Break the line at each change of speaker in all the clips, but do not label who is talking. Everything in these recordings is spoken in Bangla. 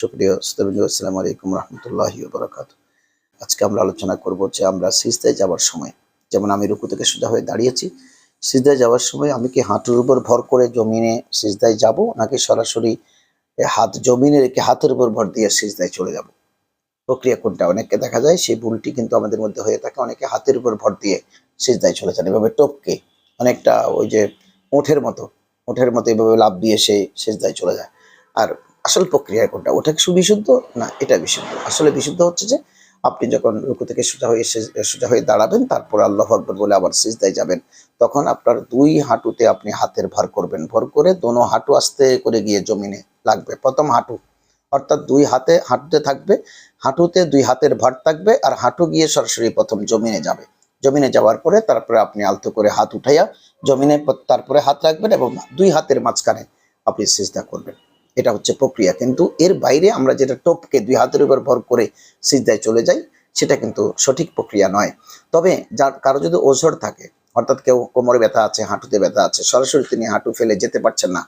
সুপ্রিয় শ্রোতাবৃন্দ, আসসালামু আলাইকুম রহমতুল্লাহি ওয়া বারাকাতুহু। আজকে আমরা আলোচনা করব যে আমরা সিজদায় যাওয়ার সময়, যেমন আমি রুকু থেকে সোজা হয়ে দাঁড়িয়েছি, সিজদায় যাওয়ার সময় আমি কি হাঁটুর উপর ভর করে জমিনে সিজদায় যাব, নাকি সরাসরি হাত জমিনে রেখে হাতের উপর ভর দিয়ে সিজদায় চলে যাব? প্রক্রিয়া কোনটা? অনেককে দেখা যায় সেই ভুলটি কিন্তু আমাদের মধ্যে হয়ে থাকে। অনেকে হাতের উপর ভর দিয়ে সিজদায় চলে যান, এভাবে টপকে অনেকটা ওই যে উটের মতো এভাবে লাফ দিয়ে সে সিজদায় চলে যায়। আর আসল প্রক্রিয়া কোনটা? ওটা কি সুবিশুদ্ধ? না, এটা বিশুদ্ধ। আসলে বিশুদ্ধ হচ্ছে যে আপনি যখন রুকু থেকে সোজা হয়ে দাঁড়াবেন, তারপর আল্লাহু আকবার বলে আবার সিজদায় যাবেন। তখন আপনার ২ হাঁটুতে আপনি হাতের ভার করবেন। ভর করে দোনো হাঁটু আস্তে করে গিয়ে জমিনে লাগবে। ১ম হাঁটু, অর্থাৎ ২ হাঁটুতে থাকবে, হাঁটুতে ২ হাতের ভার থাকবে, আর হাঁটু গিয়ে সরাসরি ১ম জমিনে যাবে। জমিনে যাওয়ার পরে তারপরে আপনি আলতো করে হাত উঠাইয়া জমিনে তারপরে হাত রাখবেন এবং ২ হাতের মাঝখানে আপনি সিজদা করবেন। এটা হচ্ছে প্রক্রিয়া। কিন্তু এর বাইরে আমরা যেটা টপকে ২ হাতের উপর ভর করে সিজদায় চলে যাই, সেটা কিন্তু সঠিক প্রক্রিয়া নয়। তবে কারো যদি ওজর থাকে, অর্থাৎ কেউ কোমরে ব্যথা আছে, হাঁটুতে ব্যথা আছে, সরাসরি তিনি হাঁটু ফেলে যেতে পারছেন না,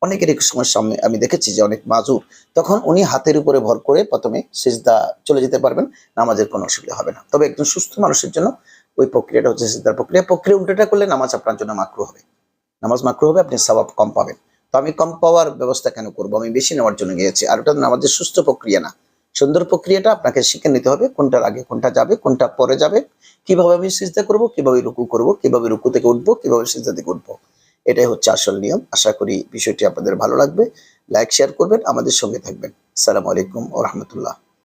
অনেকেরই সমস্যা আমি দেখেছি যে অনেক মাজুর, তখন উনি হাতের উপরে ভর করে ১ম এ সিজদা চলে যেতে পারবেন, নামাজের কোনো অসুবিধা হবে না। তবে একজন সুস্থ মানুষের জন্য ওই প্রক্রিয়াটা হচ্ছে সিজদার প্রক্রিয়া। উল্টোটা করলে নামাজ আপনার জন্য মাকরুহ হবে। নামাজ মাকরুহ হবে, আপনি সওয়াব কম পাবেন। তো আমি কম পাওয়ার ব্যবস্থা কেন করব? আমি বেশি নেওয়ার জন্য গিয়েছি। আর ওটা নামাজের সুস্থ প্রক্রিয়া না। সুন্দর প্রক্রিয়াটা আপনাকে শিখে নিতে হবে, কোনটার আগে কোনটা যাবে, কোনটা পরে যাবে, কিভাবে আমি সিজদা করব, কিভাবে রুকু করব, কিভাবে রুকু থেকে উঠবো, কিভাবে সিজদা থেকে উঠবো। এটাই হচ্ছে আসল নিয়ম। আশা করি বিষয়টি আপনাদের ভালো লাগবে। লাইক, শেয়ার করবেন, আমাদের সঙ্গে থাকবেন। আসসালামু আলাইকুম ওয়া রাহমাতুল্লাহ।